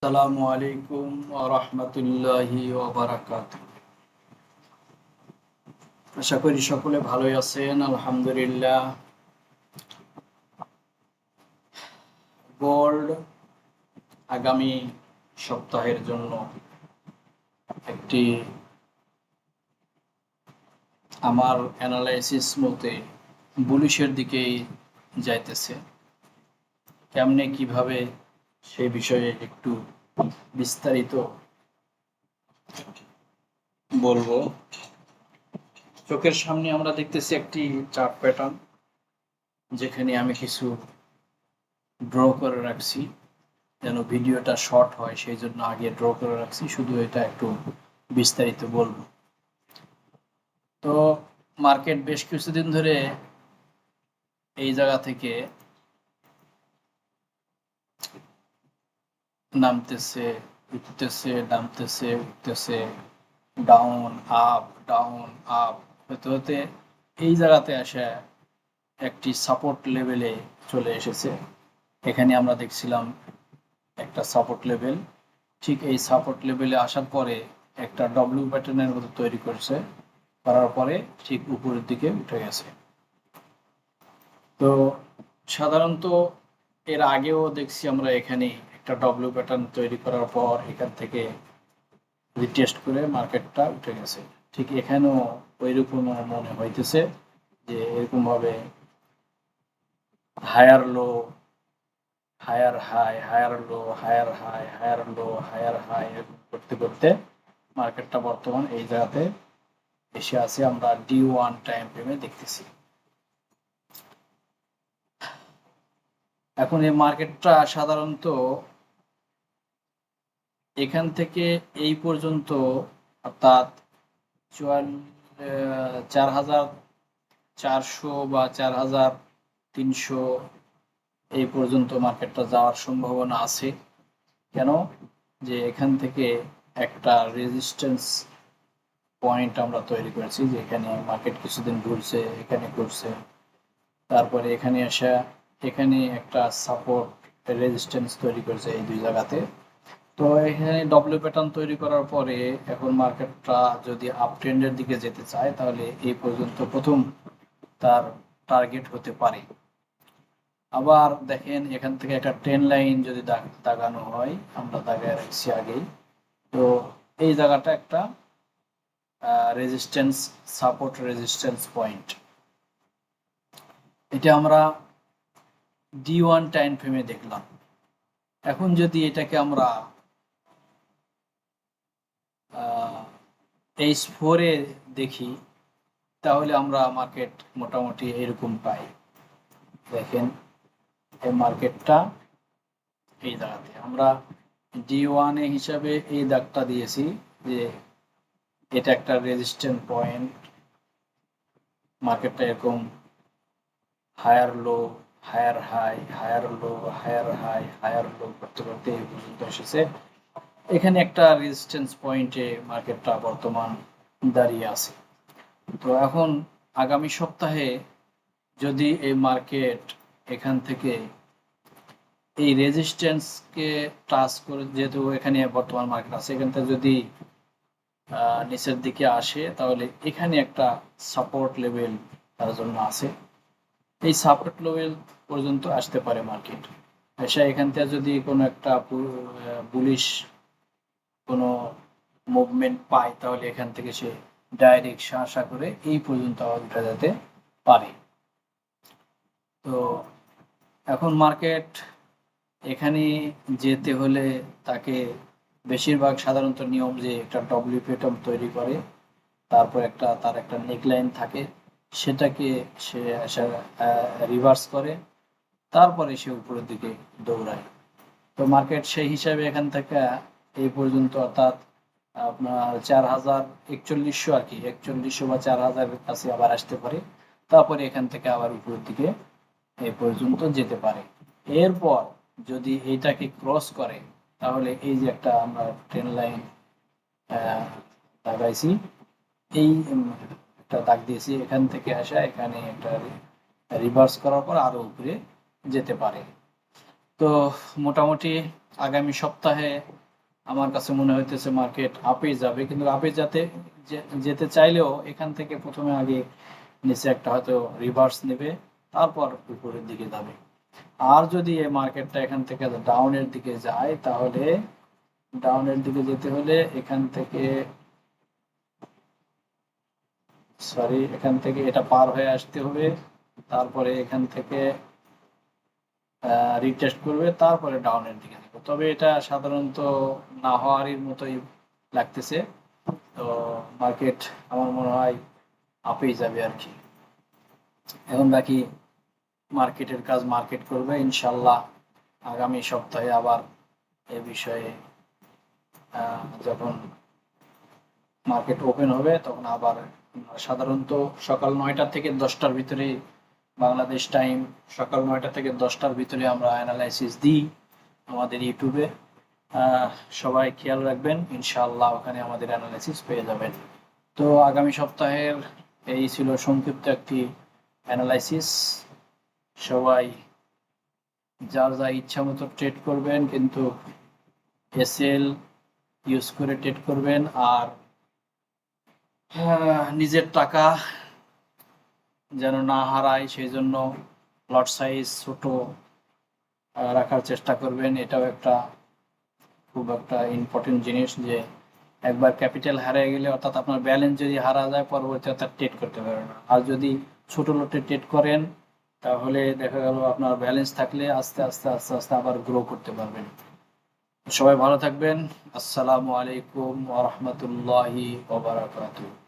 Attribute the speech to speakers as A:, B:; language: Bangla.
A: আসসালামু আলাইকুম ওয়া রাহমাতুল্লাহি ওয়া বারাকাতুহু। আশা করি সকলে ভালোই আছেন, আলহামদুলিল্লাহ। গোল্ড আগামী সপ্তাহের জন্য একটি আমার অ্যানালাইসিস মতে বুলিশের দিকেই যাইতেছে। কেমনে কিভাবে সেই বিষয়ে একটু বিস্তারিত বলবো। চোখের সামনে আমরা দেখতেছি একটি চার্ট প্যাটার্ন, যেখানে আমি কিছু ড্র করে রাখছি যেন ভিডিওটা শর্ট হয়, সেই জন্য আগে ড্র করে রাখছি। শুধু এটা একটু বিস্তারিত বলবো। তো মার্কেট বেশ কিছুদিন ধরে এই জায়গা থেকে নামতেছে, উঠতেছে, নামতেছে, উঠতেছে, ডাউন আপ, ডাউন আপ হতে হতে এই জায়গাতে আসা একটি সাপোর্ট লেভেলে চলে এসেছে। এখানে আমরা দেখছিলাম একটা সাপোর্ট লেভেল। ঠিক এই সাপোর্ট লেভেলে আসার পরে একটা ডব্লিউ প্যাটার্নের মতো তৈরি করছে, করার পরে ঠিক উপরের দিকে উঠে গেছে। তো সাধারণত এর আগেও দেখছি আমরা এখানে একটা ডব্লিউ প্যাটার্ন তৈরি করার পর এখান থেকে রিটেস্ট করে মার্কেটটা উঠে গেছে। ঠিক এখানেও ওইরকম মনে হইতেছে যে এরকমভাবে higher low, higher high, higher low, higher high, higher low, higher high এরকম করতে করতে মার্কেটটা বর্তমান এই জায়গাতে এসে আছে। আমরা D1 টাইম ফ্রেমে দেখতেছি। এখন এই মার্কেটটা সাধারণত এখান থেকে এই পর্যন্ত, অর্থাৎ 4,400 বা 4,300 এই পর্যন্ত মার্কেটটা যাওয়ার সম্ভাবনা আছে। কেন? যে এখান থেকে একটা রেজিস্ট্যান্স পয়েন্ট আমরা তৈরি করেছি, যে এখানে মার্কেট কিছুদিন ঘুরছে, এখানে ঘুরছে, তারপরে এখানে আসা এখানে একটা সাপোর্ট রেজিস্ট্যান্স তৈরি করেছে এই দুই জায়গাতে। তো এখানে ডব্লিউ প্যাটার্ন তৈরি করার পরে এখন মার্কেটটা যদি আপ ট্রেন্ডের দিকে যেতে চায়, তাহলে এই পর্যন্ত প্রথম তার টার্গেট হতে পারে। আবার দেখেন এখান থেকে একটা ট্রেন লাইন যদি দাগানো হয়, আমরা দাগায় রাখছি আগেই। তো এই জায়গাটা একটা রেজিস্ট্যান্স, সাপোর্ট রেজিস্ট্যান্স পয়েন্ট। এটা আমরা D1 টাইম ফ্রেমে দেখলাম। এখন যদি এটাকে আমরা H4 এ দেখি, তাহলে আমরা মার্কেট মোটামুটি এরকম পাই। দেখেন এই মার্কেটটা এই জায়গাতে আমরা D1 এ হিসাবে এই দাগটা দিয়েছি যে এটা একটা রেজিস্ট্যান্স পয়েন্ট। মার্কেটটা এরকম higher low, higher high, higher low, higher high, higher low করতে করতে এই পর্যন্ত এসেছে। এখানে একটা রেজিস্ট্যান্স পয়েন্টে মার্কেটটা বর্তমান দাঁড়িয়ে আছে। তো এখন আগামী সপ্তাহে যদি এই মার্কেট এখান থেকে এই রেজিস্ট্যান্সকে টাচ করে, যেহেতু এখানে বর্তমান মার্কেট আছে, এখান থেকে যদি নিচের দিকে আসে, তাহলে এখানে একটা সাপোর্ট লেভেল তার জন্য আছে। এই সাপোর্ট লেভেল পর্যন্ত আসতে পারে মার্কেট। এসে এখান থেকে যদি কোনো একটা বুলিশ কোনো মুভমেন্ট পায়, তাহলে এখান থেকে সে ডাইরেক্ট আশা করে এই পর্যন্ত উঠে যেতে পারে। তো এখন মার্কেট এখানে যেতে হলে তাকে বেশিরভাগ সাধারণত নিয়ম যে একটা ডব্লিউ প্যাটার্ন তৈরি করে, তারপর তার একটা নেকলাইন থাকে, সেটাকে সে রিভার্স করে, তারপরে সে উপরের দিকে দৌড়ায়। তো মার্কেট সেই হিসাবে এখান থেকে এই পর্যন্ত, অর্থাৎ আপনার 4,041 আর কি, 4100 বা 4,000 কাছে আবার আসতে পারে, তারপরে এখান থেকে আবার উপরের দিকে এই পর্যন্ত যেতে পারে। এরপর যদি এইটাকে ক্রস করে, তাহলে এই যে একটা আমরা ট্রেন লাইন লাগাইছি, এই একটা দাগ দিয়েছি, এখান থেকে আসা এখানে একটা রিভার্স করার পর আরো উপরে যেতে পারে। তো তো মোটামুটি আগামী সপ্তাহে আমার কাছে মনে হইতেছে মার্কেট আপে যাবে, কিন্তু আপে যেতে চাইলেও এখান থেকে প্রথমে আগে নিচে একটা হয়তো রিভার্স নেবে, তারপর উপরের দিকে যাবে। আর যদি এই মার্কেটটা এখান থেকে ডাউনের দিকে যায়, তাহলে ডাউনের দিকে যেতে হলে এখান থেকে এটা পার হয়ে আসতে হবে, তারপরে এখান থেকে রিটেস্ট করবে, তারপরে ডাউনের দিকে যাবে। তবে এটা সাধারণত না হওয়ারই মতোই লাগতেছে। তো মার্কেট আমার মনে হয় আপেই যাবে আর কি। এখন বাকি মার্কেটের কাজ মার্কেট করবে ইনশাল্লাহ। আগামী সপ্তাহে আবার এ বিষয়ে যখন মার্কেট ওপেন হবে তখন আবার সাধারণত সকাল 9টা থেকে 10টার ভিতরে বাংলাদেশ টাইম, সকাল 9টা থেকে 10টার ভিতরে আমরা অ্যানালাইসিস দিই আমাদের ইউটিউবে। সবাই খেয়াল রাখবেন, ইনশাআল্লাহ ওখানে আমাদের অ্যানালাইসিস পেয়ে যাবেন। তো আগামী সপ্তাহের এই ছিল সংক্ষিপ্ত একটি অ্যানালাইসিস। সবাই যার যা ইচ্ছা মতো ট্রেড করবেন, কিন্তু এসএল ইউজ করে ট্রেড করবেন, আর নিজের টাকা যেন না হারায় সেই জন্য লট সাইজ ছোট রাখার চেষ্টা করবেন। এটাও খুব একটা ইম্পর্টেন্ট জিনিস, যে একবার ক্যাপিটাল হারিয়ে গেলে, অর্থাৎ আপনার ব্যালেন্স যদি হারা যায়, পরবর্তীতে তার ট্রেড করতে পারবেন না। আর যদি ছোট লটে ট্রেড করেন, তাহলে দেখা গেল আপনার ব্যালেন্স থাকলে আস্তে আস্তে আস্তে আস্তে আবার গ্রো করতে পারবেন। সবাই ভালো থাকবেন। আসসালামু আলাইকুম ওয়া রাহমাতুল্লাহি ওয়া বারাকাতুহু।